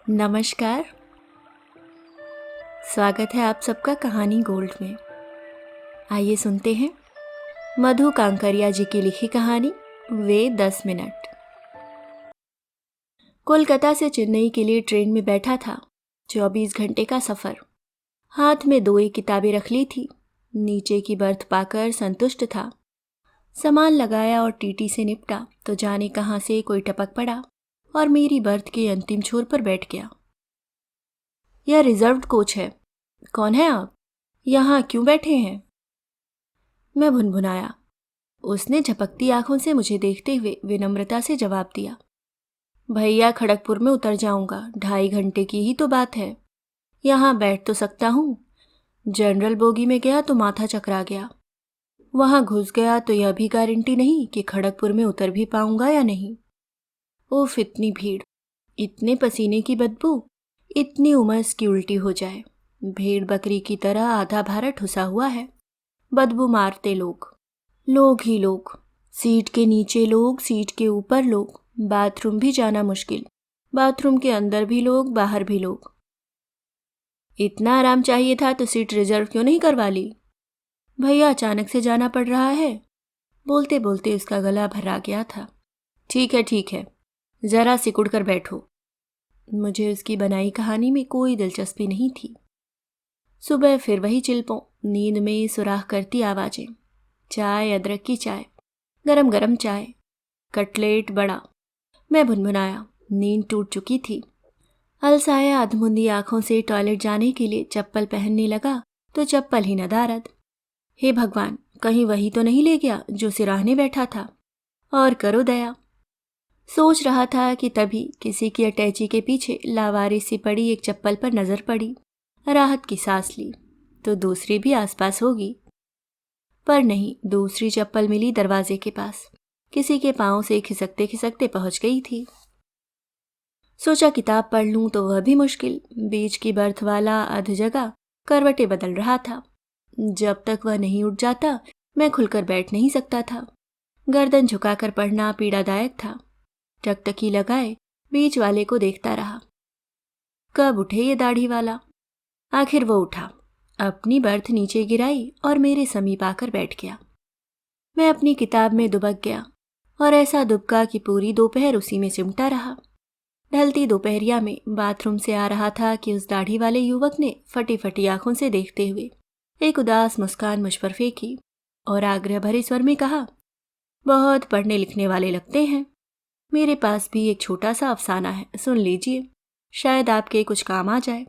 नमस्कार। स्वागत है आप सबका कहानी गोल्ड में। आइए सुनते हैं मधु कांकरिया जी की लिखी कहानी वे 10 मिनट। कोलकाता से चेन्नई के लिए ट्रेन में बैठा था। 24 घंटे का सफ़र। हाथ में 2 किताबें रख ली थी। नीचे की बर्थ पाकर संतुष्ट था। सामान लगाया और टीटी से निपटा तो जाने कहाँ से कोई टपक पड़ा और मेरी बर्थ के अंतिम छोर पर बैठ गया। यह रिजर्व्ड कोच है। कौन है आप? यहाँ क्यों बैठे हैं? मैं भुनभुनाया। उसने झपकती आंखों से मुझे देखते हुए विनम्रता से जवाब दिया, भैया खड़गपुर में उतर जाऊंगा, 2.5 घंटे की ही तो बात है। यहाँ बैठ तो सकता हूँ। जनरल बोगी में गया तो माथा चकरा गया। वहाँ घुस गया तो यह भी गारंटी नहीं कि खड़गपुर में उतर भी पाऊंगा या नहीं। उफ, इतनी भीड़, इतने पसीने की बदबू, इतनी उमस की उल्टी हो जाए। भेड़ बकरी की तरह आधा भारत ठुसा हुआ है। बदबू मारते लोग, लोग ही लोग, सीट के नीचे लोग, सीट के ऊपर लोग, बाथरूम भी जाना मुश्किल, बाथरूम के अंदर भी लोग, बाहर भी लोग। इतना आराम चाहिए था तो सीट रिजर्व क्यों नहीं करवा ली? भैया अचानक से जाना पड़ रहा है। बोलते बोलते उसका गला भरा गया था। ठीक है, जरा सिकुड़ कर बैठो। मुझे उसकी बनाई कहानी में कोई दिलचस्पी नहीं थी। सुबह फिर वही चिल्पों, नींद में सुराख करती आवाजें। चाय, अदरक की चाय, गरम गरम चाय, कटलेट बड़ा। मैं भुनभुनाया। नींद टूट चुकी थी। अलसाया अधमुंदी आंखों से टॉयलेट जाने के लिए चप्पल पहनने लगा तो चप्पल ही नदारद। हे भगवान, कहीं वही तो नहीं ले गया जो सिराहने बैठा था। और करो दया। सोच रहा था कि तभी किसी की अटैची के पीछे लावारिस सी पड़ी एक चप्पल पर नजर पड़ी। राहत की सांस ली तो दूसरी भी आसपास होगी, पर नहीं। दूसरी चप्पल मिली दरवाजे के पास। किसी के पांव से खिसकते खिसकते पहुंच गई थी। सोचा किताब पढ़ लूं तो वह भी मुश्किल। बीच की बर्थ वाला अध जगह करवटें बदल रहा था। जब तक वह नहीं उठ जाता मैं खुलकर बैठ नहीं सकता था। गर्दन झुकाकर पढ़ना पीड़ादायक था। टकटकी लगाए बीच वाले को देखता रहा। कब उठे ये दाढ़ी वाला? आखिर वो उठा, अपनी बर्थ नीचे गिराई और मेरे समीप आकर बैठ गया। मैं अपनी किताब में दुबक गया और ऐसा दुबका कि पूरी दोपहर उसी में सिमटा रहा। ढलती दोपहरिया में बाथरूम से आ रहा था कि उस दाढ़ी वाले युवक ने फटी फटी आंखों से देखते हुए एक उदास मुस्कान मुझ पर फेंकी और आग्रह भरे स्वर में कहा, बहुत पढ़ने लिखने वाले लगते हैं। मेरे पास भी एक छोटा सा अफसाना है, सुन लीजिए, शायद आपके कुछ काम आ जाए।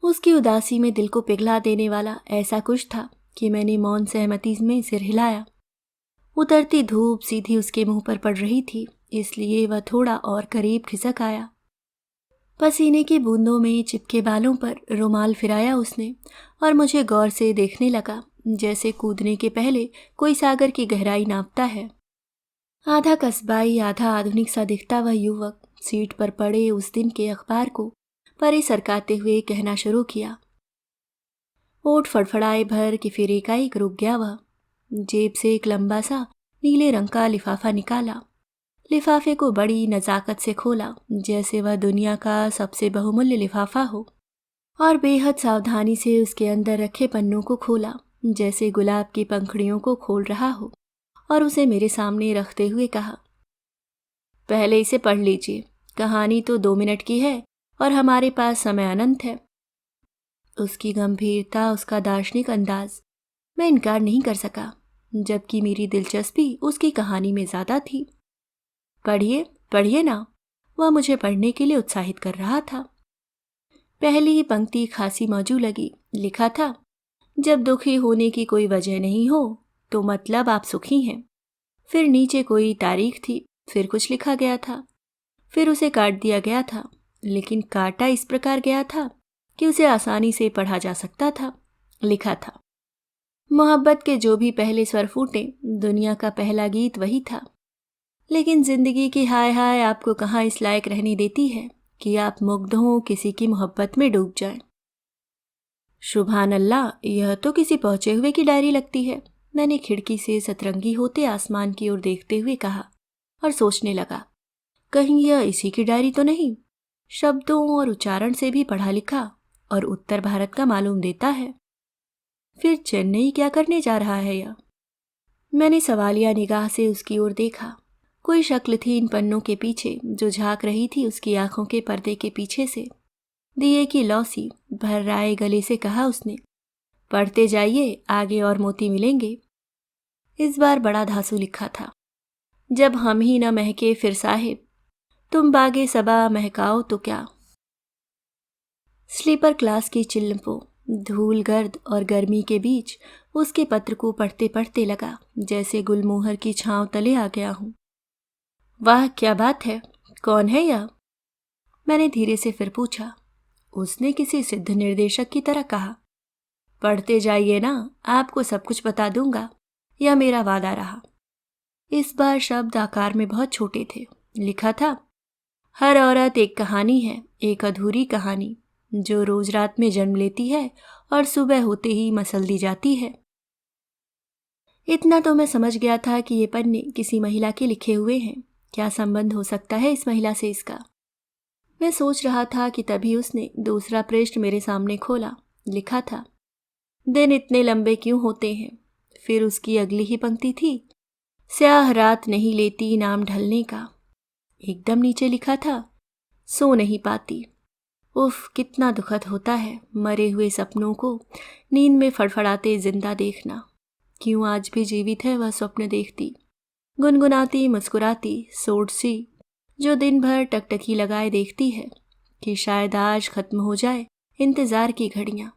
उसकी उदासी में दिल को पिघला देने वाला ऐसा कुछ था कि मैंने मौन सहमति में सिर हिलाया। उतरती धूप सीधी उसके मुंह पर पड़ रही थी, इसलिए वह थोड़ा और करीब खिसक आया। पसीने की बूंदों में चिपके बालों पर रुमाल फिराया उसने और मुझे गौर से देखने लगा, जैसे कूदने के पहले कोई सागर की गहराई नापता है। आधा कस्बाई आधा आधुनिक सा दिखता वह युवक सीट पर पड़े उस दिन के अखबार को परे सरकाते हुए कहना शुरू किया। ओठ फड़फड़ाए भर कि फिर एकाएक रुक गया वह। जेब से एक लंबा सा नीले रंग का लिफाफा निकाला। लिफाफे को बड़ी नज़ाकत से खोला, जैसे वह दुनिया का सबसे बहुमूल्य लिफाफा हो, और बेहद सावधानी से उसके अंदर रखे पन्नों को खोला, जैसे गुलाब की पंखुड़ियों को खोल रहा हो, और उसे मेरे सामने रखते हुए कहा, पहले इसे पढ़ लीजिए। कहानी तो 2 मिनट की है और हमारे पास समय अनंत है। उसकी गंभीरता, उसका दार्शनिक अंदाज, मैं इनकार नहीं कर सका, जबकि मेरी दिलचस्पी उसकी कहानी में ज्यादा थी। पढ़िए पढ़िए ना, वह मुझे पढ़ने के लिए उत्साहित कर रहा था। पहली ही पंक्ति खासी मौजू लगी। लिखा था, जब दुखी होने की कोई वजह नहीं हो तो मतलब आप सुखी हैं। फिर नीचे कोई तारीख थी, फिर कुछ लिखा गया था, फिर उसे काट दिया गया था, लेकिन काटा इस प्रकार गया था कि उसे आसानी से पढ़ा जा सकता था। लिखा था, मोहब्बत के जो भी पहले स्वर फूटे, दुनिया का पहला गीत वही था। लेकिन जिंदगी की हाय हाय आपको कहाँ इस लायक रहने देती है कि आप मुग्ध हों, किसी की मोहब्बत में डूब जाएं। सुभान अल्लाह, यह तो किसी पहुंचे हुए की डायरी लगती है। मैंने खिड़की से सतरंगी होते आसमान की ओर देखते हुए कहा और सोचने लगा, कहीं यह इसी की डायरी तो नहीं। शब्दों और उच्चारण से भी पढ़ा लिखा और उत्तर भारत का मालूम देता है। फिर चेन्नई क्या करने जा रहा है यह? मैंने सवालिया निगाह से उसकी ओर देखा। कोई शक्ल थी इन पन्नों के पीछे जो झांक रही थी उसकी आंखों के पर्दे के पीछे से। दिए की लौसी भर राए गले से कहा उसने, पढ़ते जाइए, आगे और मोती मिलेंगे। इस बार बड़ा धांसू लिखा था, जब हम ही न महके फिर साहिब, तुम बागे सबा महकाओ तो क्या। स्लीपर क्लास की चिल्लपों, धूल गर्द और गर्मी के बीच उसके पत्र को पढ़ते पढ़ते लगा जैसे गुलमोहर की छांव तले आ गया हूं। वाह क्या बात है, कौन है यह? मैंने धीरे से फिर पूछा। उसने किसी सिद्ध निर्देशक की तरह कहा, पढ़ते जाइए ना, आपको सब कुछ बता दूंगा, यह मेरा वादा रहा। इस बार शब्द आकार में बहुत छोटे थे। लिखा था, हर औरत एक कहानी है, एक अधूरी कहानी, जो रोज रात में जन्म लेती है और सुबह होते ही मसल दी जाती है। इतना तो मैं समझ गया था कि ये पन्ने किसी महिला के लिखे हुए हैं। क्या संबंध हो सकता है इस महिला से इसका? मैं सोच रहा था कि तभी उसने दूसरा पृष्ठ मेरे सामने खोला। लिखा था, दिन इतने लंबे क्यों होते हैं। फिर उसकी अगली ही पंक्ति थी, स्याह रात नहीं लेती नाम ढलने का। एकदम नीचे लिखा था, सो नहीं पाती। उफ, कितना दुखद होता है मरे हुए सपनों को नींद में फड़फड़ाते जिंदा देखना। क्यों आज भी जीवित है वह स्वप्न देखती, गुनगुनाती मुस्कुराती सोट सी, जो दिन भर टकटकी लगाए देखती है कि शायद आज खत्म हो जाए इंतजार की घड़ियां।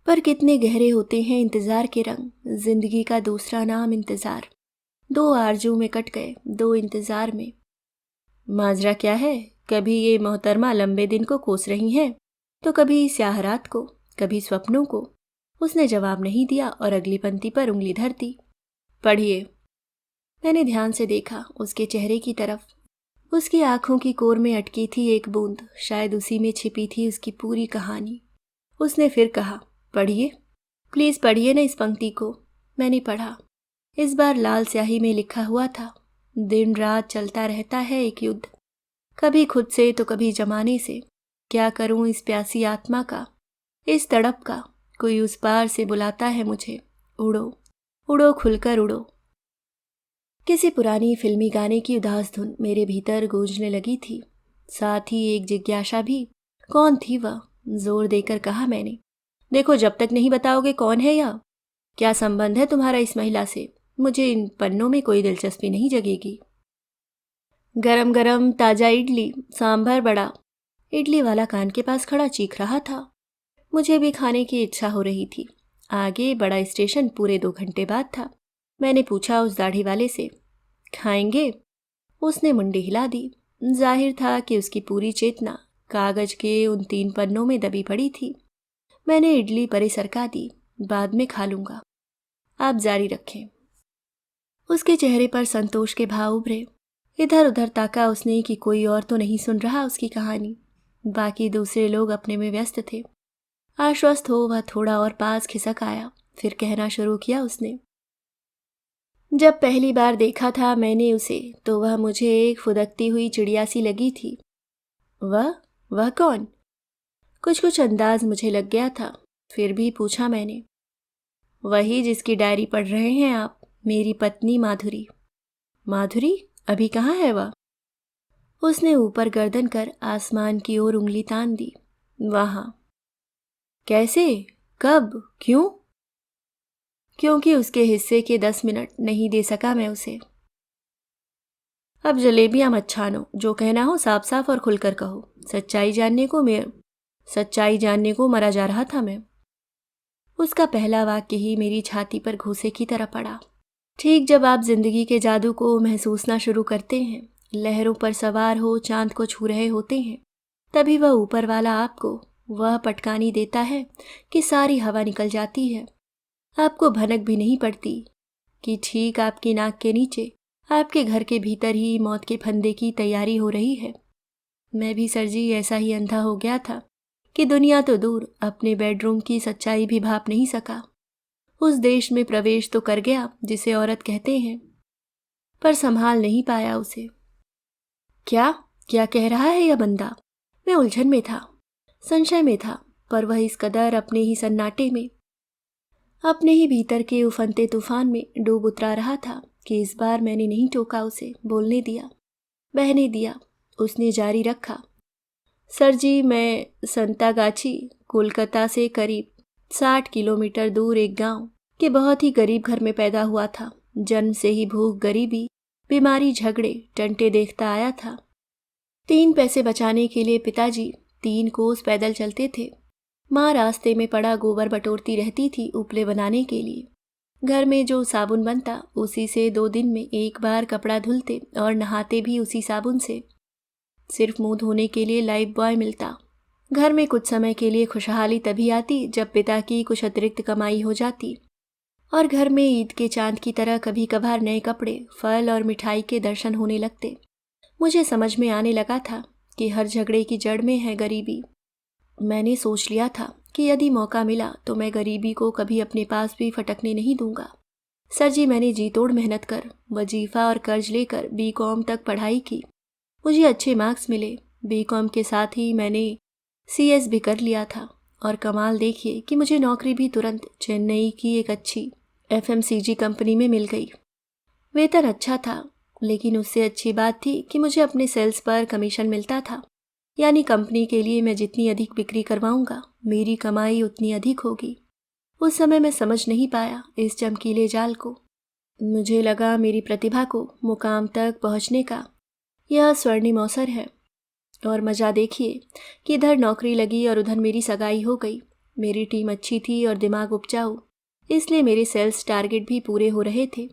पर कितने गहरे होते हैं इंतजार के रंग, जिंदगी का दूसरा नाम इंतजार। दो आरजू में कट गए, दो इंतजार में। माजरा क्या है, कभी ये मोहतरमा लंबे दिन को कोस रही हैं, तो कभी स्याह रात को, कभी स्वप्नों को। उसने जवाब नहीं दिया और अगली पंक्ति पर उंगली धरती। पढ़िए। मैंने ध्यान से देखा उसके चेहरे की तरफ। उसकी आंखों की कोर में अटकी थी एक बूंद, शायद उसी में छिपी थी उसकी पूरी कहानी। उसने फिर कहा, पढ़िए, प्लीज पढ़िए ना इस पंक्ति को। मैंने पढ़ा। इस बार लाल स्याही में लिखा हुआ था, दिन रात चलता रहता है एक युद्ध, कभी खुद से तो कभी जमाने से। क्या करूं इस प्यासी आत्मा का, इस तड़प का। कोई उस पार से बुलाता है मुझे, उड़ो उड़ो खुलकर उड़ो। किसी पुरानी फिल्मी गाने की उदास धुन मेरे भीतर गूंजने लगी थी, साथ ही एक जिज्ञासा भी। कौन थी वह? जोर देकर कहा मैंने, देखो, जब तक नहीं बताओगे कौन है यह, क्या संबंध है तुम्हारा इस महिला से, मुझे इन पन्नों में कोई दिलचस्पी नहीं जगेगी। गरम गरम ताजा इडली, सांभर बड़ा। इडली वाला कान के पास खड़ा चीख रहा था। मुझे भी खाने की इच्छा हो रही थी। आगे बड़ा स्टेशन पूरे 2 घंटे बाद था। मैंने पूछा उस दाढ़ी वाले से, खाएंगे? उसने मुंडी हिला दी। जाहिर था कि उसकी पूरी चेतना कागज के उन 3 पन्नों में दबी पड़ी थी। मैंने इडली परे सरका दी, बाद में खा लूंगा, आप जारी रखें। उसके चेहरे पर संतोष के भाव उभरे। इधर उधर ताका उसने कि कोई और तो नहीं सुन रहा उसकी कहानी। बाकी दूसरे लोग अपने में व्यस्त थे। आश्वस्त हो वह थोड़ा और पास खिसक आया। फिर कहना शुरू किया उसने, जब पहली बार देखा था मैंने उसे, तो वह मुझे एक फुदकती हुई चिड़िया सी लगी थी। वह कौन? कुछ अंदाज मुझे लग गया था। फिर भी पूछा मैंने, वही जिसकी डायरी पढ़ रहे हैं आप, मेरी पत्नी माधुरी। माधुरी? अभी कहाँ है वह? उसने ऊपर गर्दन कर आसमान की ओर उंगली तान दी। वहां। कैसे? कब? क्यों? क्योंकि उसके हिस्से के 10 मिनट नहीं दे सका मैं उसे। अब जलेबियां मत छानो, जो कहना हो साफ साफ और खुलकर कहो। सच्चाई जानने को मरा जा रहा था मैं। उसका पहला वाक्य ही मेरी छाती पर घूंसे की तरह पड़ा। ठीक जब आप जिंदगी के जादू को महसूसना शुरू करते हैं, लहरों पर सवार हो चांद को छू रहे होते हैं, तभी वह ऊपर वाला आपको वह पटकानी देता है कि सारी हवा निकल जाती है। आपको भनक भी नहीं पड़ती कि ठीक आपकी नाक के नीचे, आपके घर के भीतर ही मौत के फंदे की तैयारी हो रही है। मैं भी सरजी ऐसा ही अंधा हो गया था कि दुनिया तो दूर, अपने बेडरूम की सच्चाई भी भाप नहीं सका। उस देश में प्रवेश तो कर गया जिसे औरत कहते हैं, पर संभाल नहीं पाया उसे। क्या क्या कह रहा है यह बंदा? मैं उलझन में था, संशय में था, पर वह इस कदर अपने ही सन्नाटे में, अपने ही भीतर के उफनते तूफान में डूब उतरा रहा था कि इस बार मैंने नहीं टोका उसे, बोलने दिया, बहने दिया। उसने जारी रखा, सर जी, मैं संतागाछी, कोलकाता से करीब 60 किलोमीटर दूर एक गांव के बहुत ही गरीब घर में पैदा हुआ था। जन्म से ही भूख, गरीबी, बीमारी, झगड़े, टंटे देखता आया था। 3 पैसे बचाने के लिए पिताजी 3 कोस पैदल चलते थे। माँ रास्ते में पड़ा गोबर बटोरती रहती थी उपले बनाने के लिए। घर में जो साबुन बनता उसी से 2 दिन में एक बार कपड़ा धुलते और नहाते भी उसी साबुन से। सिर्फ मुंह धोने के लिए लाइफ बॉय मिलता। घर में कुछ समय के लिए खुशहाली तभी आती जब पिता की कुछ अतिरिक्त कमाई हो जाती और घर में ईद के चांद की तरह कभी कभार नए कपड़े, फल और मिठाई के दर्शन होने लगते। मुझे समझ में आने लगा था कि हर झगड़े की जड़ में है गरीबी। मैंने सोच लिया था कि यदि मौका मिला तो मैं गरीबी को कभी अपने पास भी फटकने नहीं दूंगा। सर जी, मैंने जी तोड़ मेहनत कर, वजीफा और कर्ज लेकर बीकॉम तक पढ़ाई की। मुझे अच्छे मार्क्स मिले। बीकॉम के साथ ही मैंने सीएस भी कर लिया था और कमाल देखिए कि मुझे नौकरी भी तुरंत चेन्नई की एक अच्छी एफएमसीजी कंपनी में मिल गई। वेतन अच्छा था, लेकिन उससे अच्छी बात थी कि मुझे अपने सेल्स पर कमीशन मिलता था। यानी कंपनी के लिए मैं जितनी अधिक बिक्री करवाऊंगा, मेरी कमाई उतनी अधिक होगी। उस समय मैं समझ नहीं पाया इस चमकीले जाल को। मुझे लगा मेरी प्रतिभा को मुकाम तक पहुंचने का यह स्वर्णिम अवसर है। और मज़ा देखिए कि इधर नौकरी लगी और उधर मेरी सगाई हो गई। मेरी टीम अच्छी थी और दिमाग उपजाऊ, इसलिए मेरे सेल्स टारगेट भी पूरे हो रहे थे।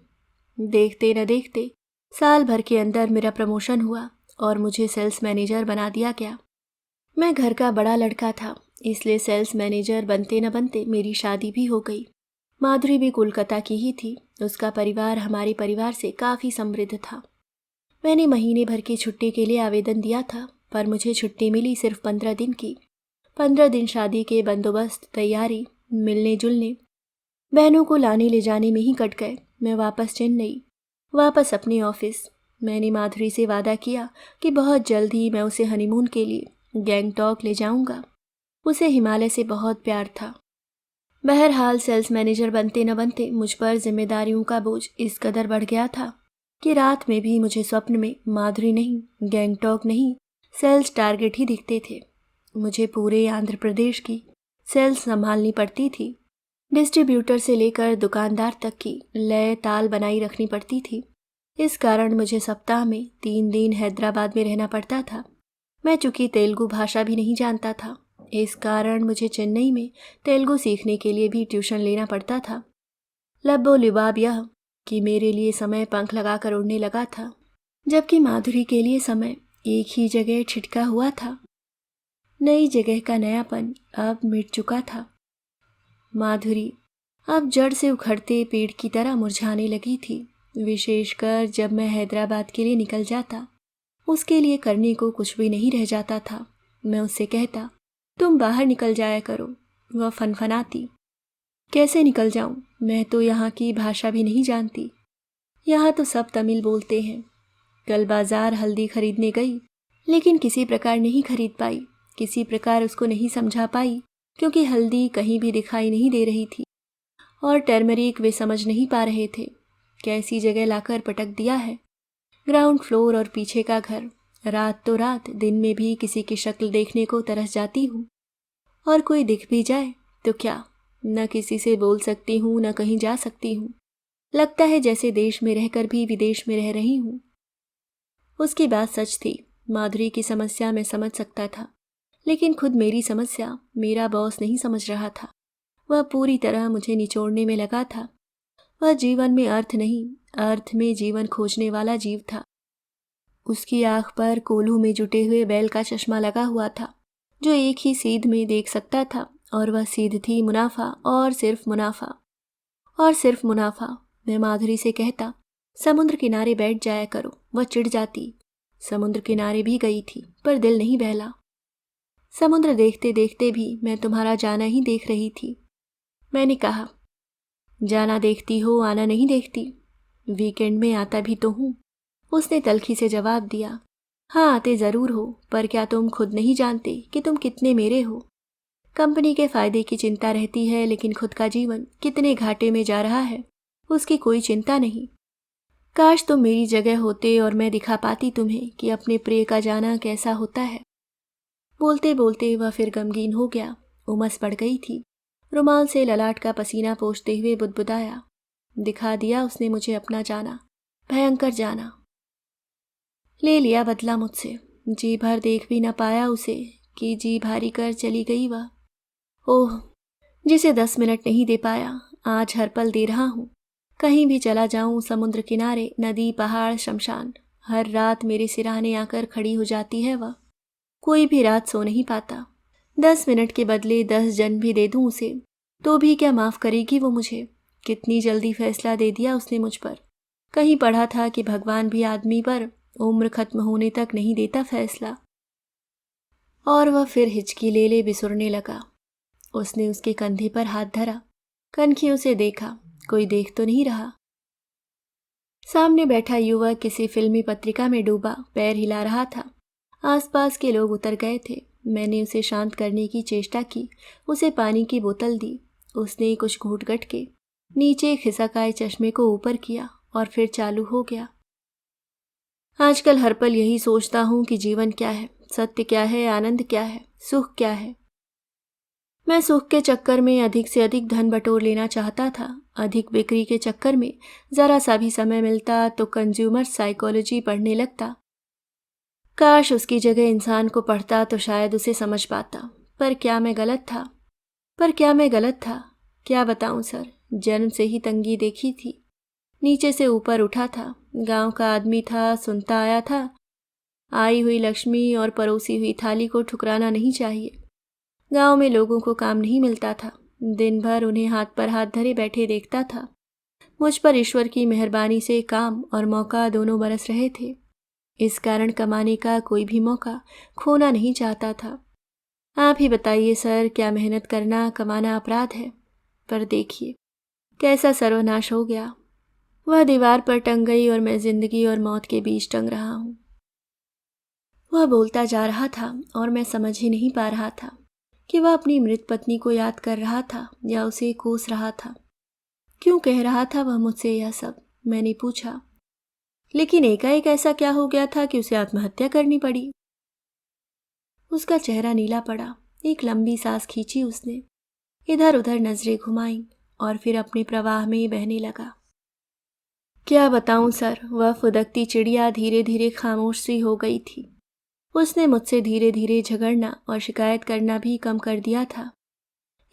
देखते न देखते साल भर के अंदर मेरा प्रमोशन हुआ और मुझे सेल्स मैनेजर बना दिया गया। मैं घर का बड़ा लड़का था, इसलिए सेल्स मैनेजर बनते न बनते मेरी शादी भी हो गई। माधुरी भी कोलकाता की ही थी। उसका परिवार हमारे परिवार से काफ़ी समृद्ध था। मैंने महीने भर की छुट्टी के लिए आवेदन दिया था, पर मुझे छुट्टी मिली सिर्फ 15 दिन की। 15 दिन शादी के बंदोबस्त, तैयारी, मिलने जुलने, बहनों को लाने ले जाने में ही कट गए। मैं वापस चेन्नई, वापस अपने ऑफिस। मैंने माधुरी से वादा किया कि बहुत जल्द ही मैं उसे हनीमून के लिए गैंगटॉक ले जाऊंगा। उसे हिमालय से बहुत प्यार था। बहरहाल सेल्स मैनेजर बनते न बनते मुझ पर जिम्मेदारियों का बोझ इस कदर बढ़ गया था कि रात में भी मुझे स्वप्न में माधुरी नहीं, गैंगटॉक नहीं, सेल्स टारगेट ही दिखते थे। मुझे पूरे आंध्र प्रदेश की सेल्स संभालनी पड़ती थी। डिस्ट्रीब्यूटर से लेकर दुकानदार तक की लय ताल बनाई रखनी पड़ती थी। इस कारण मुझे सप्ताह में 3 दिन हैदराबाद में रहना पड़ता था। मैं चूंकि तेलुगु भाषा भी नहीं जानता था, इस कारण मुझे चेन्नई में तेलुगु सीखने के लिए भी ट्यूशन लेना पड़ता था। लब्बो लिबाब यह कि मेरे लिए समय पंख लगाकर उड़ने लगा था, जबकि माधुरी के लिए समय एक ही जगह छिटका हुआ था। नई जगह का नयापन अब मिट चुका था। माधुरी अब जड़ से उखड़ते पेड़ की तरह मुरझाने लगी थी। विशेषकर जब मैं हैदराबाद के लिए निकल जाता, उसके लिए करने को कुछ भी नहीं रह जाता था। मैं उससे कहता, तुम बाहर निकल जाया करो। वह फनफनाती, कैसे निकल जाऊं? मैं तो यहाँ की भाषा भी नहीं जानती। यहाँ तो सब तमिल बोलते हैं। कल बाजार हल्दी खरीदने गई, लेकिन किसी प्रकार नहीं खरीद पाई। किसी प्रकार उसको नहीं समझा पाई, क्योंकि हल्दी कहीं भी दिखाई नहीं दे रही थी और टर्मरिक वे समझ नहीं पा रहे थे। कैसी जगह लाकर पटक दिया है। ग्राउंड फ्लोर और पीछे का घर। रात तो रात, दिन में भी किसी की शक्ल देखने को तरस जाती हूँ, और कोई दिख भी जाए तो क्या, न किसी से बोल सकती हूँ, न कहीं जा सकती हूँ। लगता है जैसे देश में रहकर भी विदेश में रह रही हूँ। उसकी बात सच थी। माधुरी की समस्या मैं समझ सकता था, लेकिन खुद मेरी समस्या मेरा बॉस नहीं समझ रहा था। वह पूरी तरह मुझे निचोड़ने में लगा था। वह जीवन में अर्थ नहीं, अर्थ में जीवन खोजने वाला जीव था। उसकी आंख पर कोल्हू में जुटे हुए बैल का चश्मा लगा हुआ था, जो एक ही सीध में देख सकता था, और वह सीध थी मुनाफा और सिर्फ मुनाफा और सिर्फ मुनाफा। मैं माधुरी से कहता, समुद्र किनारे बैठ जाया करो। वह चिढ़ जाती। समुद्र किनारे भी गई थी, पर दिल नहीं बहला। समुद्र देखते देखते भी मैं तुम्हारा जाना ही देख रही थी। मैंने कहा, जाना देखती हो, आना नहीं देखती। वीकेंड में आता भी तो हूँ। उसने तल्खी से जवाब दिया, हाँ, आते ज़रूर हो, पर क्या तुम खुद नहीं जानते कि तुम कितने मेरे हो? कंपनी के फायदे की चिंता रहती है, लेकिन खुद का जीवन कितने घाटे में जा रहा है उसकी कोई चिंता नहीं। काश तुम मेरी जगह होते और मैं दिखा पाती तुम्हें कि अपने प्रिय का जाना कैसा होता है। बोलते बोलते वह फिर गमगीन हो गया। उमस पड़ गई थी। रुमाल से ललाट का पसीना पोंछते हुए बुदबुदाया, दिखा दिया उसने मुझे अपना जाना, भयंकर जाना। ले लिया बदला मुझसे। जी भर देख भी न पाया उसे कि जी भारी कर चली गई वह। ओह, जिसे 10 मिनट नहीं दे पाया, आज हर पल दे रहा हूँ। कहीं भी चला जाऊं, समुद्र किनारे, नदी, पहाड़, शमशान, हर रात मेरे सिरहाने आकर खड़ी हो जाती है वह। कोई भी रात सो नहीं पाता। 10 मिनट के बदले 10 जन्म भी दे दूं उसे, तो भी क्या माफ़ करेगी वो मुझे? कितनी जल्दी फैसला दे दिया उसने मुझ पर। कहीं पढ़ा था कि भगवान भी आदमी पर उम्र खत्म होने तक नहीं देता फैसला। और वह फिर हिचकी ले ले बिसुरने लगा। उसने उसके कंधे पर हाथ धरा, कनखियों से देखा, कोई देख तो नहीं रहा। सामने बैठा युवक किसी फिल्मी पत्रिका में डूबा पैर हिला रहा था। आसपास के लोग उतर गए थे। मैंने उसे शांत करने की चेष्टा की, उसे पानी की बोतल दी। उसने कुछ घूंट गट के नीचे खिसक आए चश्मे को ऊपर किया और फिर चालू हो गया। आजकल हर पल यही सोचता हूँ कि जीवन क्या है, सत्य क्या है, आनंद क्या है, सुख क्या है। मैं सुख के चक्कर में अधिक से अधिक धन बटोर लेना चाहता था। अधिक बिक्री के चक्कर में जरा सा भी समय मिलता तो कंज्यूमर साइकोलॉजी पढ़ने लगता। काश उसकी जगह इंसान को पढ़ता तो शायद उसे समझ पाता। पर क्या मैं गलत था? क्या बताऊं सर, जन्म से ही तंगी देखी थी। नीचे से ऊपर उठा था। गांव का आदमी था, सुनता आया था। आई हुई लक्ष्मी और परोसी हुई थाली को ठुकराना नहीं चाहिए। गांव में लोगों को काम नहीं मिलता था। दिन भर उन्हें हाथ पर हाथ धरे बैठे देखता था। मुझ पर ईश्वर की मेहरबानी से काम और मौका दोनों बरस रहे थे। इस कारण कमाने का कोई भी मौका खोना नहीं चाहता था। आप ही बताइए सर, क्या मेहनत करना, कमाना अपराध है? पर देखिए कैसा सर्वनाश हो गया। वह दीवार पर टंग गई और मैं जिंदगी और मौत के बीच टंग रहा हूँ। वह बोलता जा रहा था और मैं समझ ही नहीं पा रहा था कि वह अपनी मृत पत्नी को याद कर रहा था या उसे कोस रहा था। क्यों कह रहा था वह मुझसे यह सब? मैंने पूछा। लेकिन एकाएक ऐसा क्या हो गया था कि उसे आत्महत्या करनी पड़ी? उसका चेहरा नीला पड़ा। एक लंबी सांस खींची उसने, इधर उधर नजरें घुमाईं और फिर अपने प्रवाह में बहने लगा। क्या बताऊं सर, वह फुदकती चिड़िया धीरे धीरे खामोश सी हो गई थी। उसने मुझसे धीरे धीरे झगड़ना और शिकायत करना भी कम कर दिया था।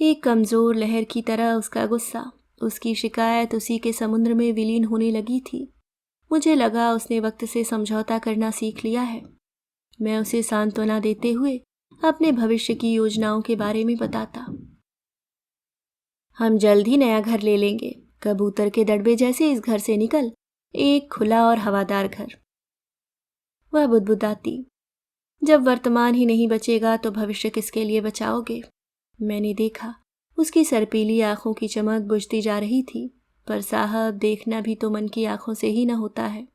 एक कमजोर लहर की तरह उसका गुस्सा, उसकी शिकायत उसी के समुद्र में विलीन होने लगी थी। मुझे लगा उसने वक्त से समझौता करना सीख लिया है। मैं उसे सांत्वना देते हुए अपने भविष्य की योजनाओं के बारे में बताता। हम जल्द ही नया घर ले लेंगे, कबूतर के दड़बे जैसे इस घर से निकल, एक खुला और हवादार घर। वह बुदबुदाती, जब वर्तमान ही नहीं बचेगा तो भविष्य किसके लिए बचाओगे? मैंने देखा उसकी सर्पीली आंखों की चमक बुझती जा रही थी। पर साहब, देखना भी तो मन की आंखों से ही न होता है,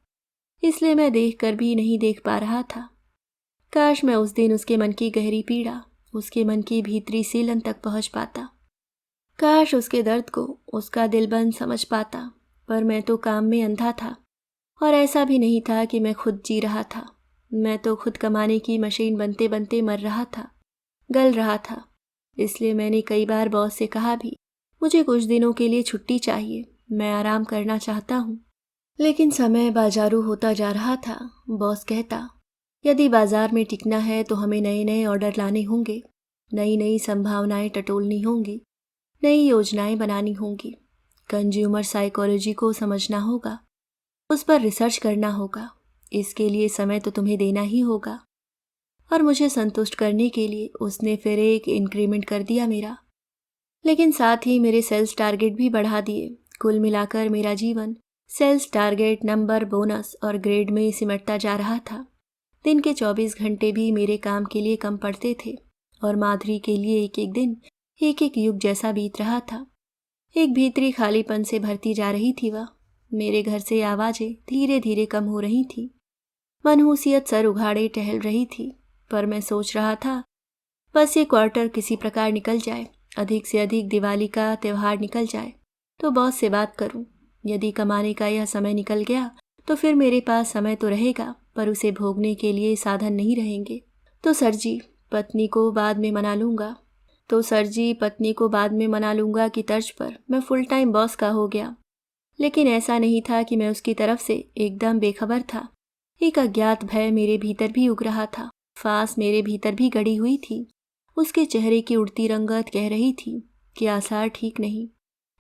इसलिए मैं देख कर भी नहीं देख पा रहा था। काश मैं उस दिन उसके मन की गहरी पीड़ा, उसके मन की भीतरी सीलन तक पहुंच पाता। काश उसके दर्द को उसका दिलबंद समझ पाता। पर मैं तो काम में अंधा था और ऐसा भी नहीं था कि मैं खुद जी रहा था। मैं तो खुद कमाने की मशीन बनते बनते मर रहा था, गल रहा था। इसलिए मैंने कई बार बॉस से कहा भी, मुझे कुछ दिनों के लिए छुट्टी चाहिए, मैं आराम करना चाहता हूँ। लेकिन समय बाजारू होता जा रहा था। बॉस कहता, यदि बाजार में टिकना है तो हमें नए नए ऑर्डर लाने होंगे, नई नई संभावनाएं टटोलनी होंगी, नई योजनाएं बनानी होंगी। कंज्यूमर साइकोलॉजी को समझना होगा, उस पर रिसर्च करना होगा। इसके लिए समय तो तुम्हें देना ही होगा। और मुझे संतुष्ट करने के लिए उसने फिर एक इंक्रीमेंट कर दिया मेरा, लेकिन साथ ही मेरे सेल्स टारगेट भी बढ़ा दिए। कुल मिलाकर मेरा जीवन सेल्स टारगेट, नंबर, बोनस और ग्रेड में सिमटता जा रहा था। दिन के 24 घंटे भी मेरे काम के लिए कम पड़ते थे और माधुरी के लिए एक एक दिन एक एक युग जैसा बीत रहा था। एक भीतरी खालीपन से भरती जा रही थी वह। मेरे घर से आवाज़ें धीरे धीरे कम हो रही थीं। मनहूसियत सर उघाड़े टहल रही थी, पर मैं सोच रहा था बस ये क्वार्टर किसी प्रकार निकल जाए, अधिक से अधिक दिवाली का त्यौहार निकल जाए तो बॉस से बात करूं। यदि कमाने का यह समय निकल गया तो फिर मेरे पास समय तो रहेगा, पर उसे भोगने के लिए साधन नहीं रहेंगे। तो सर जी, पत्नी को बाद में मना लूंगा की तर्ज पर मैं फुल टाइम बॉस का हो गया। लेकिन ऐसा नहीं था कि मैं उसकी तरफ से एकदम बेखबर था। एक अज्ञात भय मेरे भीतर भी उग रहा था, फास मेरे भीतर भी गड़ी हुई थी। उसके चेहरे की उड़ती रंगत कह रही थी कि आसार ठीक नहीं।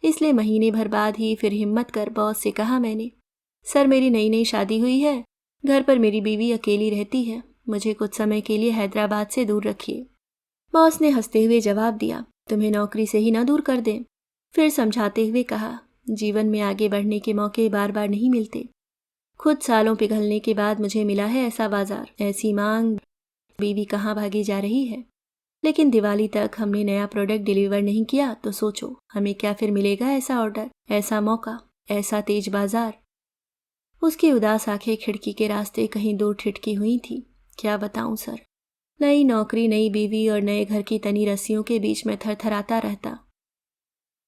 इसलिए महीने भर बाद ही फिर हिम्मत कर बॉस से कहा मैंने, सर मेरी नई नई शादी हुई है, घर पर मेरी बीवी अकेली रहती है, मुझे कुछ समय के लिए हैदराबाद से दूर रखिए। बॉस ने हंसते हुए जवाब दिया, तुम्हें नौकरी से ही ना दूर कर दें। फिर समझाते हुए कहा, जीवन में आगे बढ़ने के मौके बार बार नहीं मिलते। खुद सालों पिघलने के बाद मुझे मिला है ऐसा बाजार, ऐसी मांग, बीवी कहाँ भागी जा रही है। लेकिन दिवाली तक हमने नया प्रोडक्ट डिलीवर नहीं किया तो सोचो हमें क्या फिर मिलेगा ऐसा ऑर्डर, ऐसा मौका, ऐसा तेज बाजार। उसकी उदास आंखें खिड़की के रास्ते कहीं दूर ठिठकी हुई थी। क्या बताऊं सर, नई नौकरी, नई बीवी और नए घर की तनी रस्सियों के बीच में थरथराता रहता।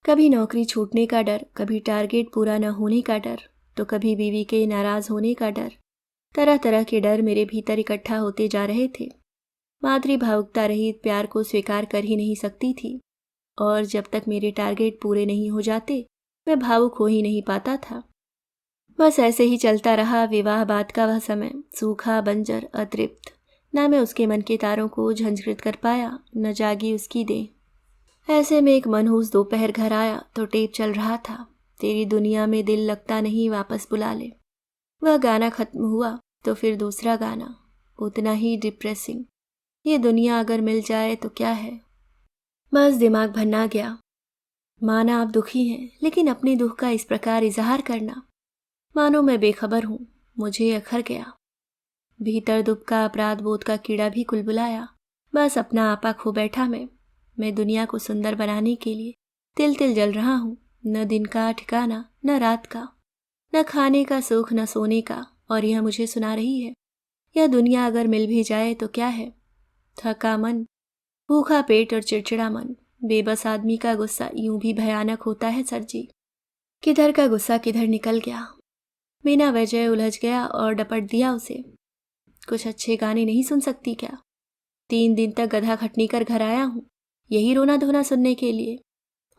कभी नौकरी छूटने का डर, कभी टारगेट पूरा न होने का डर, तो कभी बीवी के नाराज होने का डर। तरह तरह के डर मेरे भीतर इकट्ठा होते जा रहे थे। माधुरी भावुकता रहित प्यार को स्वीकार कर ही नहीं सकती थी, और जब तक मेरे टारगेट पूरे नहीं हो जाते मैं भावुक हो ही नहीं पाता था। बस ऐसे ही चलता रहा विवाह बाद का वह समय, सूखा, बंजर, अतृप्त। न मैं उसके मन के तारों को झंझकृत कर पाया, न जागी उसकी देह। ऐसे में एक मनहूस दोपहर घर आया तो टेप चल रहा था, तेरी दुनिया में दिल लगता नहीं, वापस बुला ले। वह गाना खत्म हुआ तो फिर दूसरा गाना, उतना ही डिप्रेसिंग, ये दुनिया अगर मिल जाए तो क्या है। बस दिमाग भन्ना गया। माना आप दुखी हैं, लेकिन अपने दुख का इस प्रकार इजहार करना, मानो मैं बेखबर हूं, मुझे अखर गया। भीतर दुबका अपराध बोध का कीड़ा भी कुलबुलाया। बस अपना आपा खो बैठा मैं दुनिया को सुंदर बनाने के लिए तिल तिल जल रहा हूं, न दिन का ठिकाना, न रात का, न खाने का सुख, न सोने का, और यह मुझे सुना रही है, यह दुनिया अगर मिल भी जाए तो क्या है। थका मन, भूखा पेट और चिड़चिड़ा मन। बेबस आदमी का गुस्सा यूं भी भयानक होता है सर जी। किधर का गुस्सा किधर निकल गया, बिना वजह उलझ गया और डपट दिया उसे। कुछ अच्छे गाने नहीं सुन सकती क्या? 3 दिन तक गधा खटनी कर घर आया हूं, यही रोना धोना सुनने के लिए।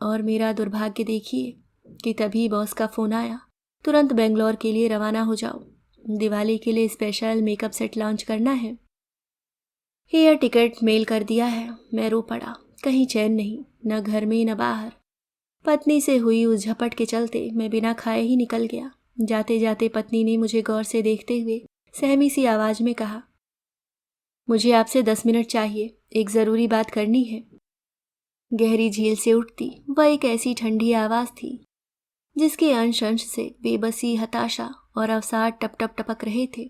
और मेरा दुर्भाग्य देखिए कि तभी बॉस का फोन आया, तुरंत बेंगलोर के लिए रवाना हो जाओ, दिवाली के लिए स्पेशल मेकअप सेट लॉन्च करना है। एयर टिकट मेल कर दिया है। मैं रो पड़ा, कहीं चैन नहीं, न घर में न बाहर। पत्नी से हुई उस झपट के चलते मैं बिना खाए ही निकल गया। जाते जाते पत्नी ने मुझे गौर से देखते हुए सहमी सी आवाज में कहा, मुझे आपसे 10 मिनट चाहिए, एक जरूरी बात करनी है। गहरी झील से उठती वह एक ऐसी ठंडी आवाज थी जिसके अंश अंश से बेबसी, हताशा और अवसाद टप टप टपक रहे थे।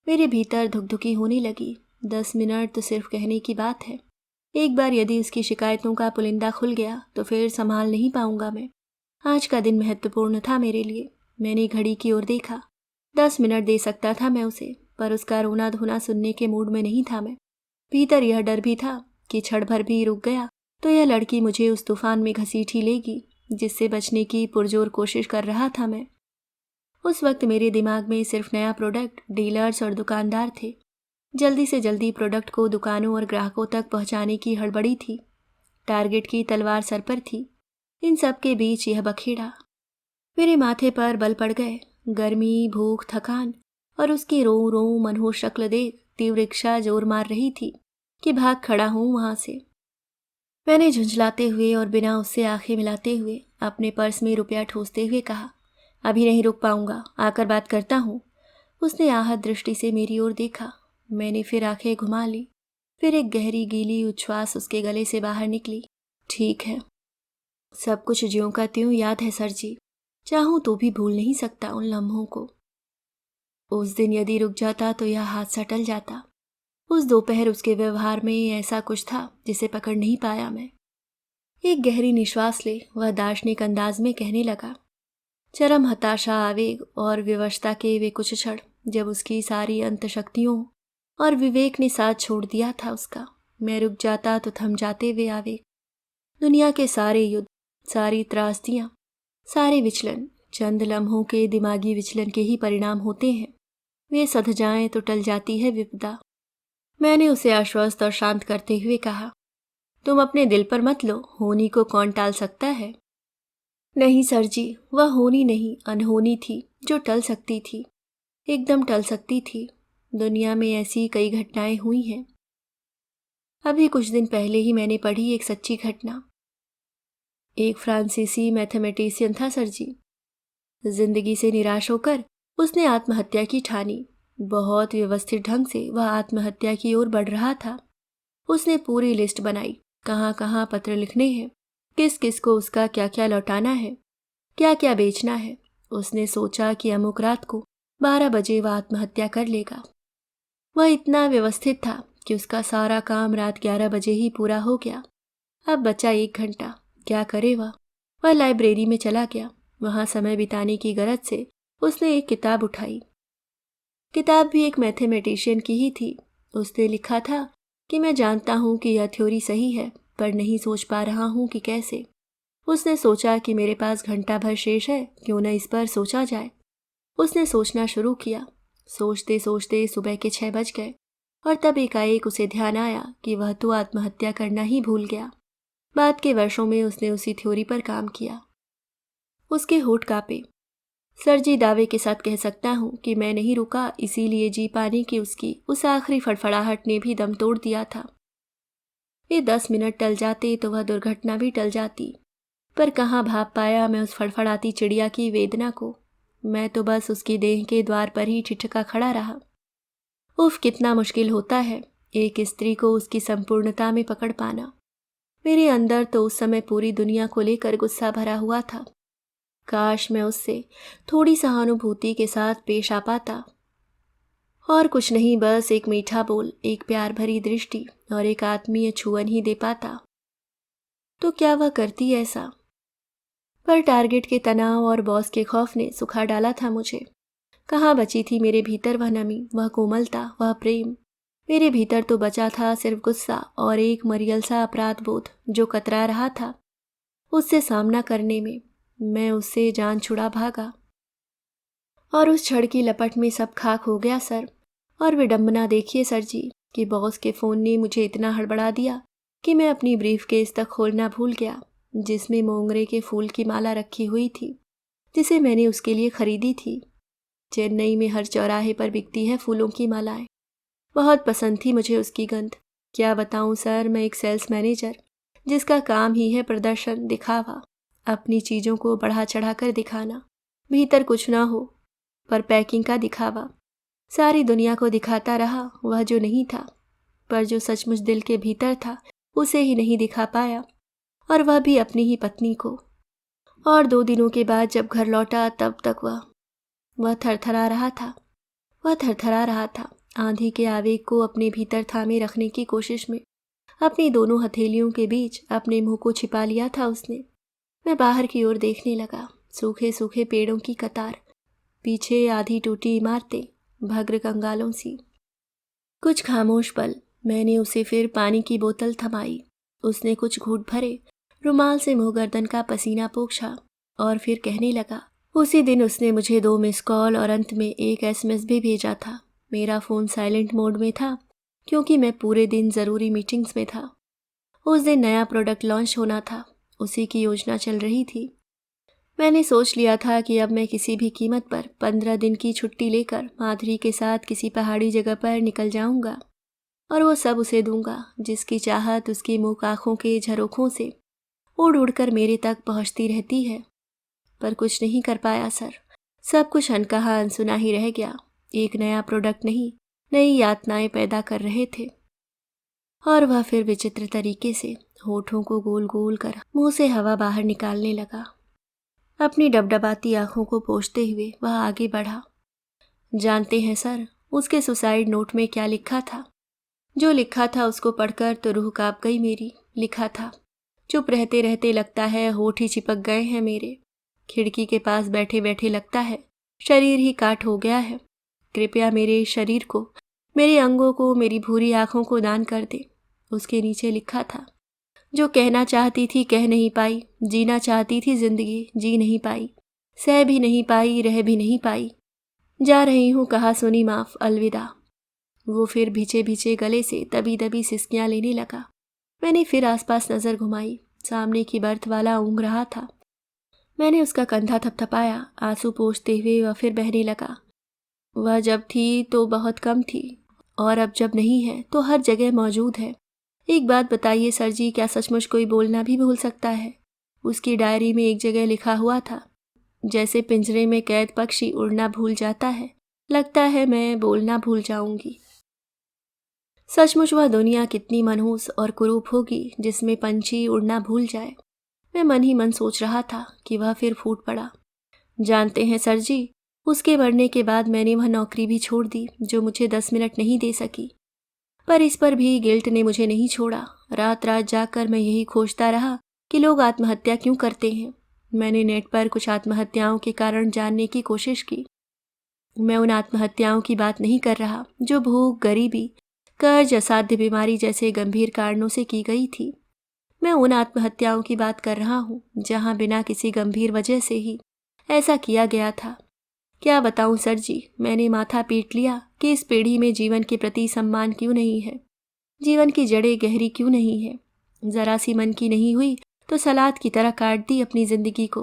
मेरे भीतर धुकधुकी होने लगी। 10 मिनट तो सिर्फ कहने की बात है, एक बार यदि उसकी शिकायतों का पुलिंदा खुल गया तो फिर संभाल नहीं पाऊंगा मैं। आज का दिन महत्वपूर्ण था मेरे लिए। मैंने घड़ी की ओर देखा। 10 मिनट दे सकता था मैं उसे, पर उसका रोना धोना सुनने के मूड में नहीं था मैं। भीतर यह डर भी था कि क्षण भर भी रुक गया तो यह लड़की मुझे उस तूफान में घसीट ही लेगी जिससे बचने की पुरजोर कोशिश कर रहा था मैं। उस वक्त मेरे दिमाग में सिर्फ नया प्रोडक्ट, डीलर्स और दुकानदार थे। जल्दी से जल्दी प्रोडक्ट को दुकानों और ग्राहकों तक पहुंचाने की हड़बड़ी थी। टारगेट की तलवार सर पर थी। इन सब के बीच यह बखेड़ा। मेरे माथे पर बल पड़ गए। गर्मी, भूख, थकान और उसकी रो रो मनहूस शक्ल देख तीव्र इच्छा जोर मार रही थी कि भाग खड़ा हूं वहां से। मैंने झुंझलाते हुए और बिना उससे आंखें मिलाते हुए अपने पर्स में रुपया ठूसते हुए कहा, अभी नहीं रुक पाऊंगा, आकर बात करता हूँ। उसने आहत दृष्टि से मेरी ओर देखा। मैंने फिर आंखें घुमा ली। फिर एक गहरी गीली उच्छ्वास उसके गले से बाहर निकली। ठीक है, सब कुछ ज्यों का त्यों याद है सर जी, चाहूं तो भी भूल नहीं सकता उन लम्हों को। उस दिन यदि रुक जाता तो यह हादसा टल जाता। उस दोपहर उसके व्यवहार में ऐसा कुछ था जिसे पकड़ नहीं पाया मैं। एक गहरी निश्वास ले वह दार्शनिक अंदाज में कहने लगा, चरम हताशा, आवेग और विवशता के वे कुछ क्षण जब उसकी सारी अंतशक्तियों और विवेक ने साथ छोड़ दिया था उसका। मैं रुक जाता तो थम जाते वे आवेग। दुनिया के सारे युद्ध, सारी त्रासदियाँ, सारे विचलन चंद लम्हों के दिमागी विचलन के ही परिणाम होते हैं। वे सध जाएं तो टल जाती है विपदा। मैंने उसे आश्वस्त और शांत करते हुए कहा, तुम अपने दिल पर मत लो, होनी को कौन टाल सकता है। नहीं सर जी, वह होनी नहीं अनहोनी थी जो टल सकती थी, एकदम टल सकती थी। दुनिया में ऐसी कई घटनाएं हुई हैं। अभी कुछ दिन पहले ही मैंने पढ़ी एक सच्ची घटना। एक फ्रांसीसी मैथमेटिशियन था सर जी। जिंदगी से निराश होकर उसने आत्महत्या की ठानी। बहुत व्यवस्थित ढंग से वह आत्महत्या की ओर बढ़ रहा था। उसने पूरी लिस्ट बनाई, कहाँ कहाँ पत्र लिखने हैं, किस किस को उसका क्या क्या लौटाना है, क्या क्या बेचना है। उसने सोचा कि अमुक रात को 12 बजे वह आत्महत्या कर लेगा। वह इतना व्यवस्थित था कि उसका सारा काम रात 11 बजे ही पूरा हो गया। अब बचा 1 घंटा, क्या करे वह लाइब्रेरी में चला गया। वहाँ समय बिताने की गरज से उसने एक किताब उठाई। किताब भी एक मैथमेटिशियन की ही थी। उसने लिखा था कि मैं जानता हूँ कि यह थ्योरी सही है, पर नहीं सोच पा रहा हूँ कि कैसे। उसने सोचा कि मेरे पास घंटा भर शेष है, क्यों न इस पर सोचा जाए। उसने सोचना शुरू किया। सोचते सोचते सुबह के 6 बज गए और तब एकाएक उसे ध्यान आया कि वह तो आत्महत्या करना ही भूल गया। बाद के वर्षों में उसने उसी थ्योरी पर काम किया। उसके होठ कांपे। सर जी, दावे के साथ कह सकता हूँ कि मैं नहीं रुका, इसीलिए जी पाने की उसकी उस आखिरी फड़फड़ाहट ने भी दम तोड़ दिया था। ये 10 मिनट टल जाते तो वह दुर्घटना भी टल जाती, पर कहाँ भाप पाया मैं उस फड़फड़ाती चिड़िया की वेदना को। मैं तो बस उसकी देह के द्वार पर ही ठिठका खड़ा रहा। उफ, कितना मुश्किल होता है एक स्त्री को उसकी संपूर्णता में पकड़ पाना। मेरे अंदर तो उस समय पूरी दुनिया को लेकर गुस्सा भरा हुआ था। काश मैं उससे थोड़ी सहानुभूति के साथ पेश आ पाता। और कुछ नहीं, बस एक मीठा बोल, एक प्यार भरी दृष्टि और एक आत्मीय छुअन ही दे पाता। तो क्या वह करती ऐसा? पर टारगेट के तनाव और बॉस के खौफ ने सुखा डाला था मुझे। कहाँ बची थी मेरे भीतर वह नमी, वह कोमलता, वह प्रेम। मेरे भीतर तो बचा था सिर्फ गुस्सा और एक मरियल सा अपराध बोध जो कतरा रहा था उससे सामना करने में। मैं उससे जान छुड़ा भागा और उस क्षण की लपट में सब खाक हो गया सर। और विडंबना देखिए सर जी कि बॉस के फ़ोन ने मुझे इतना हड़बड़ा दिया कि मैं अपनी ब्रीफ केस तक खोलना भूल गया, जिसमें मोंगरे के फूल की माला रखी हुई थी, जिसे मैंने उसके लिए खरीदी थी। चेन्नई में हर चौराहे पर बिकती है फूलों की मालाएं। बहुत पसंद थी मुझे उसकी गंध। क्या बताऊं सर, मैं एक सेल्स मैनेजर जिसका काम ही है प्रदर्शन, दिखावा, अपनी चीज़ों को बढ़ा चढ़ा कर दिखाना। भीतर कुछ ना हो पर पैकिंग का दिखावा। सारी दुनिया को दिखाता रहा वह जो नहीं था, पर जो सचमुच दिल के भीतर था उसे ही नहीं दिखा पाया, और वह भी अपनी ही पत्नी को। और 2 दिनों के बाद जब घर लौटा तब तक वह थरथरा रहा था। वह थरथरा रहा था, आंधी के आवेग को अपने भीतर थामे रखने की कोशिश में। अपनी दोनों हथेलियों के बीच अपने मुंह को छिपा लिया था उसने। मैं बाहर की ओर देखने लगा। सूखे सूखे पेड़ों की कतार, पीछे आधी टूटी इमारतें, भद्र कंगालों सी। कुछ खामोश पल। मैंने उसे फिर पानी की बोतल थमाई। उसने कुछ घूंट भरे, रुमाल से मुंह गर्दन का पसीना पोंछा और फिर कहने लगा। उसी दिन उसने मुझे 2 मिस कॉल और अंत में एक SMS भी भेजा था। मेरा फ़ोन साइलेंट मोड में था क्योंकि मैं पूरे दिन ज़रूरी मीटिंग्स में था। उस दिन नया प्रोडक्ट लॉन्च होना था, उसी की योजना चल रही थी। मैंने सोच लिया था कि अब मैं किसी भी कीमत पर 15 दिन की छुट्टी लेकर माधुरी के साथ किसी पहाड़ी जगह पर निकल जाऊंगा और वो सब उसे दूंगा जिसकी चाहत उसकी मूक आँखों के झरोखों से उड़ उड़कर मेरे तक पहुंचती रहती है। पर कुछ नहीं कर पाया सर। सब कुछ अनकहा अनसुना ही रह गया। एक नया प्रोडक्ट नहीं, नई यातनाएं पैदा कर रहे थे। और वह फिर विचित्र तरीके से होठों को गोल गोल कर मुंह से हवा बाहर निकालने लगा। अपनी डबडबाती आंखों को पोंछते हुए वह आगे बढ़ा। जानते हैं सर, उसके सुसाइड नोट में क्या लिखा था? जो लिखा था उसको पढ़कर तो रूह कांप गई मेरी। लिखा था, चुप रहते रहते लगता है होठ ही चिपक गए हैं मेरे। खिड़की के पास बैठे बैठे लगता है शरीर ही काट हो गया है। कृपया मेरे शरीर को, मेरे अंगों को, मेरी भूरी आँखों को दान कर दे। उसके नीचे लिखा था, जो कहना चाहती थी कह नहीं पाई, जीना चाहती थी जिंदगी जी नहीं पाई, सह भी नहीं पाई, रह भी नहीं पाई, जा रही हूँ कहा सुनी माफ, अलविदा। वो फिर भीचे भीचे गले से दबी दबी सिसकियाँ लेने लगा। मैंने फिर आसपास नज़र घुमाई। सामने की बर्थ वाला ऊँघ रहा था। मैंने उसका कंधा थपथपाया, आंसू पोंछते हुए वह फिर बहने लगा। वह जब थी तो बहुत कम थी, और अब जब नहीं है तो हर जगह मौजूद है। एक बात बताइए सर जी, क्या सचमुच कोई बोलना भी भूल सकता है? उसकी डायरी में एक जगह लिखा हुआ था, जैसे पिंजरे में कैद पक्षी उड़ना भूल जाता है, लगता है मैं बोलना भूल जाऊंगी। सचमुच वह दुनिया कितनी मनहूस और कुरूप होगी जिसमें पंछी उड़ना भूल जाए। मैं मन ही मन सोच रहा था कि वह फिर फूट पड़ा। जानते हैं सर जी, उसके मरने के बाद मैंने वह नौकरी भी छोड़ दी जो मुझे 10 मिनट नहीं दे सकी। पर इस पर भी गिल्ट ने मुझे नहीं छोड़ा। रात रात जाकर मैं यही खोजता रहा कि लोग आत्महत्या क्यों करते हैं। मैंने नेट पर कुछ आत्महत्याओं के कारण जानने की कोशिश की। मैं उन आत्महत्याओं की बात नहीं कर रहा जो भूख, गरीबी, कर्ज, असाध्य बीमारी जैसे गंभीर कारणों से की गई थी। मैं उन आत्महत्याओं की बात कर रहा हूँ जहाँ बिना किसी गंभीर वजह से ही ऐसा किया गया था। क्या बताऊं सर जी, मैंने माथा पीट लिया कि इस पीढ़ी में जीवन के प्रति सम्मान क्यों नहीं है, जीवन की जड़ें गहरी क्यों नहीं है। जरा सी मन की नहीं हुई तो सलाद की तरह काट दी अपनी जिंदगी को।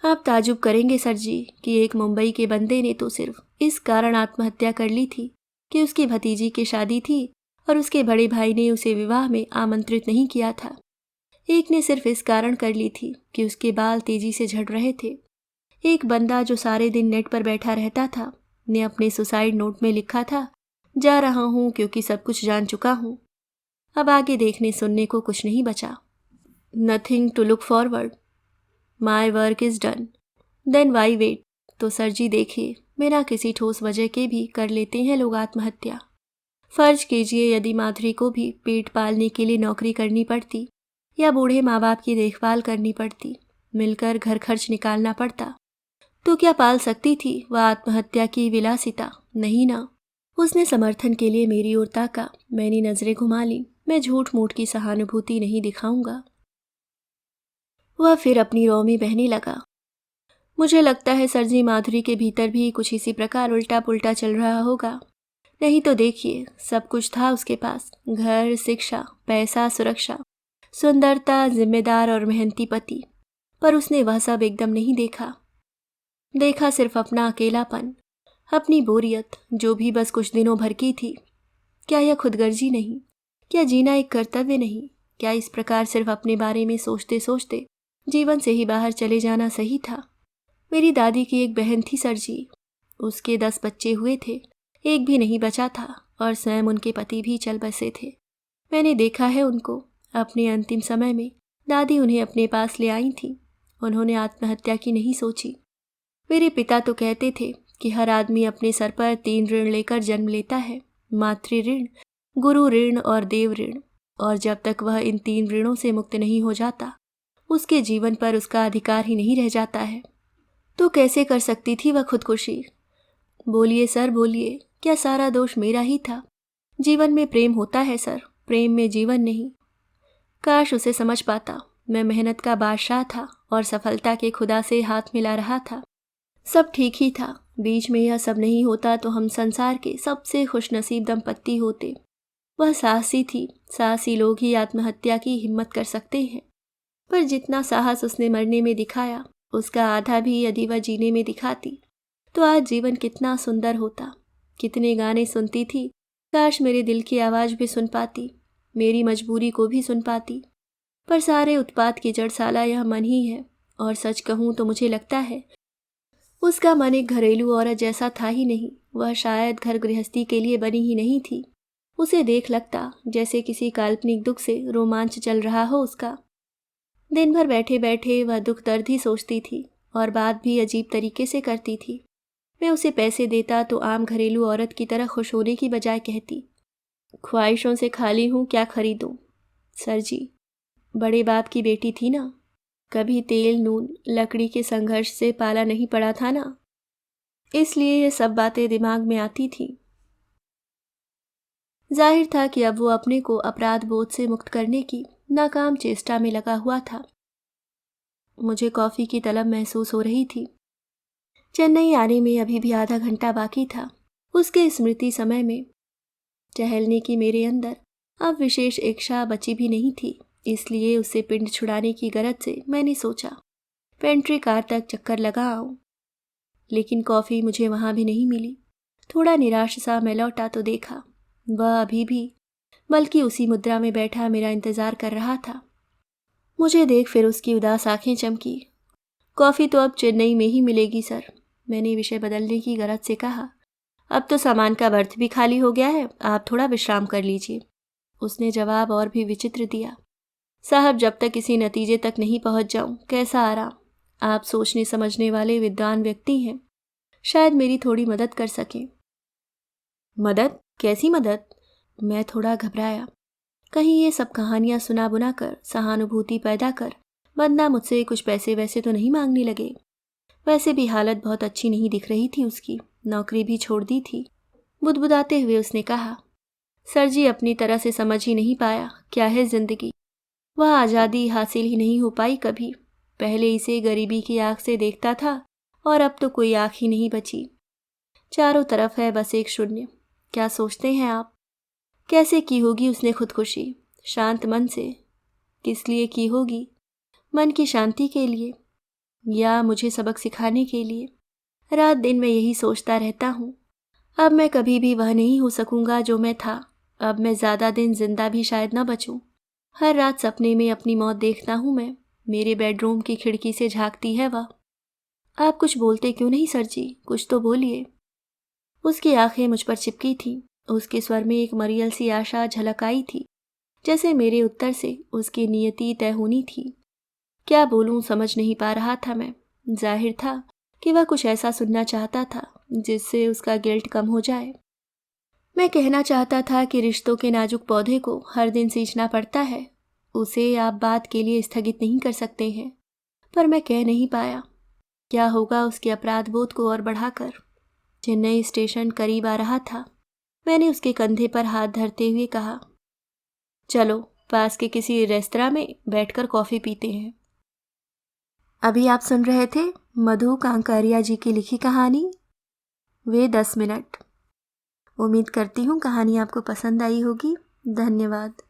आप ताजुब करेंगे सर जी कि एक मुंबई के बंदे ने तो सिर्फ इस कारण आत्महत्या कर ली थी कि उसकी भतीजी की शादी थी और उसके बड़े भाई ने उसे विवाह में आमंत्रित नहीं किया था। एक ने सिर्फ इस कारण कर ली थी कि उसके बाल तेजी से झड़ रहे थे। एक बंदा जो सारे दिन नेट पर बैठा रहता था ने अपने सुसाइड नोट में लिखा था, जा रहा हूँ क्योंकि सब कुछ जान चुका हूँ, अब आगे देखने सुनने को कुछ नहीं बचा। Nothing to look forward, my work is done, then why wait. तो सर जी देखिए, बिना किसी ठोस वजह के भी कर लेते हैं लोग आत्महत्या। फर्ज कीजिए यदि माधुरी को भी पेट पालने के लिए नौकरी करनी पड़ती या बूढ़े माँ बाप की देखभाल करनी पड़ती, मिलकर घर खर्च निकालना पड़ता, तो क्या पाल सकती थी वह आत्महत्या की विलासिता? नहीं ना। उसने समर्थन के लिए मेरी ओर ताका। मैंने नजरें घुमा ली। मैं झूठ मूठ की सहानुभूति नहीं दिखाऊंगा। वह फिर अपनी रौ में बहने लगा। मुझे लगता है सर जी, माधुरी के भीतर भी कुछ इसी प्रकार उल्टा पुल्टा चल रहा होगा। नहीं तो देखिए, सब कुछ था उसके पास, घर, शिक्षा, पैसा, सुरक्षा, सुंदरता, जिम्मेदार और मेहनती पति, पर उसने वह सब एकदम नहीं देखा। देखा सिर्फ अपना अकेलापन, अपनी बोरियत, जो भी बस कुछ दिनों भर की थी। क्या यह खुदगर्जी नहीं? क्या जीना एक कर्तव्य नहीं? क्या इस प्रकार सिर्फ अपने बारे में सोचते सोचते जीवन से ही बाहर चले जाना सही था? मेरी दादी की एक बहन थी सर जी, उसके 10 बच्चे हुए थे, एक भी नहीं बचा था, और स्वयं उनके पति भी चल बसे थे। मैंने देखा है उनको। अपने अंतिम समय में दादी उन्हें अपने पास ले आई थी। उन्होंने आत्महत्या की नहीं सोची। मेरे पिता तो कहते थे कि हर आदमी अपने सर पर 3 ऋण लेकर जन्म लेता है, मातृ ऋण, गुरु ऋण और देव ऋण, और जब तक वह इन 3 ऋणों से मुक्त नहीं हो जाता, उसके जीवन पर उसका अधिकार ही नहीं रह जाता है। तो कैसे कर सकती थी वह खुदकुशी? बोलिए सर, बोलिए, क्या सारा दोष मेरा ही था? जीवन में प्रेम होता है सर, प्रेम में जीवन नहीं। काश उसे समझ पाता। मैं मेहनत का बादशाह था और सफलता के खुदा से हाथ मिला रहा था। सब ठीक ही था। बीच में यह सब नहीं होता तो हम संसार के सबसे खुशनसीब दंपत्ति होते। वह साहसी थी। साहसी लोग ही आत्महत्या की हिम्मत कर सकते हैं। पर जितना साहस उसने मरने में दिखाया, उसका आधा भी यदि वह जीने में दिखाती तो आज जीवन कितना सुंदर होता। कितने गाने सुनती थी, काश मेरे दिल की आवाज़ भी सुन पाती, मेरी मजबूरी को भी सुन पाती। पर सारे उत्पात की जड़ साला यह मन ही है, और सच कहूँ तो मुझे लगता है उसका मन एक घरेलू औरत जैसा था ही नहीं। वह शायद घर गृहस्थी के लिए बनी ही नहीं थी। उसे देख लगता जैसे किसी काल्पनिक दुख से रोमांच चल रहा हो उसका। दिन भर बैठे बैठे वह दुख दर्द ही सोचती थी और बात भी अजीब तरीके से करती थी। मैं उसे पैसे देता तो आम घरेलू औरत की तरह खुश होने की बजाय कहती, ख्वाहिशों से खाली हूँ, क्या खरीदूँ? सर जी, बड़े बाप की बेटी थी ना, कभी तेल नून लकड़ी के संघर्ष से पाला नहीं पड़ा था ना। इसलिए ये सब बातें दिमाग में आती थी। जाहिर था कि अब वो अपने को अपराध बोध से मुक्त करने की नाकाम चेष्टा में लगा हुआ था। मुझे कॉफ़ी की तलब महसूस हो रही थी। चेन्नई आने में अभी भी आधा घंटा बाकी था। उसके स्मृति समय में टहलने की मेरे अंदर अब विशेष इच्छा बची भी नहीं थी। इसलिए उससे पिंड छुड़ाने की गरज से मैंने सोचा पेंट्री कार तक चक्कर लगा आऊं। लेकिन कॉफ़ी मुझे वहां भी नहीं मिली। थोड़ा निराश सा मैं लौटा तो देखा वह अभी भी बल्कि उसी मुद्रा में बैठा मेरा इंतज़ार कर रहा था। मुझे देख फिर उसकी उदास आंखें चमकी। कॉफ़ी तो अब चेन्नई में ही मिलेगी सर, मैंने विषय बदलने की गरज से कहा। अब तो सामान का बर्थ भी खाली हो गया है, आप थोड़ा विश्राम कर लीजिए। उसने जवाब और भी विचित्र दिया। साहब, जब तक किसी नतीजे तक नहीं पहुंच जाऊं कैसा आराम। आप सोचने समझने वाले विद्वान व्यक्ति हैं, शायद मेरी थोड़ी मदद कर सकें। मदद? कैसी मदद? मैं थोड़ा घबराया। कहीं ये सब कहानियां सुना बुना कर सहानुभूति पैदा कर बंदा मुझसे कुछ पैसे वैसे तो नहीं मांगने लगे। वैसे भी हालत बहुत अच्छी नहीं दिख रही थी उसकी, नौकरी भी छोड़ दी थी। बुदबुदाते हुए उसने कहा, सर जी अपनी तरह से समझ ही नहीं पाया क्या है जिंदगी। वह आज़ादी हासिल ही नहीं हो पाई कभी। पहले इसे गरीबी की आंख से देखता था और अब तो कोई आंख ही नहीं बची। चारों तरफ है बस एक शून्य। क्या सोचते हैं आप? कैसे की होगी उसने खुदकुशी? शांत मन से। किस लिए की होगी? मन की शांति के लिए या मुझे सबक सिखाने के लिए? रात दिन मैं यही सोचता रहता हूँ। अब मैं कभी भी वह नहीं हो सकूंगा जो मैं था। अब मैं ज़्यादा दिन जिंदा भी शायद न बचूं। हर रात सपने में अपनी मौत देखता हूँ मैं। मेरे बेडरूम की खिड़की से झांकती है वह। आप कुछ बोलते क्यों नहीं सर जी? कुछ तो बोलिए। उसकी आंखें मुझ पर चिपकी थीं। उसके स्वर में एक मरियल सी आशा झलक आई थी, जैसे मेरे उत्तर से उसकी नियति तय होनी थी। क्या बोलूं समझ नहीं पा रहा था मैं। जाहिर था कि वह कुछ ऐसा सुनना चाहता था जिससे उसका गिल्ट कम हो जाए। मैं कहना चाहता था कि रिश्तों के नाजुक पौधे को हर दिन सींचना पड़ता है, उसे आप बात के लिए स्थगित नहीं कर सकते हैं। पर मैं कह नहीं पाया। क्या होगा उसके अपराध बोध को और बढ़ाकर। चेन्नई स्टेशन करीब आ रहा था। मैंने उसके कंधे पर हाथ धरते हुए कहा, चलो पास के किसी रेस्तरां में बैठकर कॉफ़ी पीते हैं। अभी आप सुन रहे थे मधु कांकरिया जी की लिखी कहानी वे 10 मिनट। उम्मीद करती हूँ कहानी आपको पसंद आई होगी। धन्यवाद।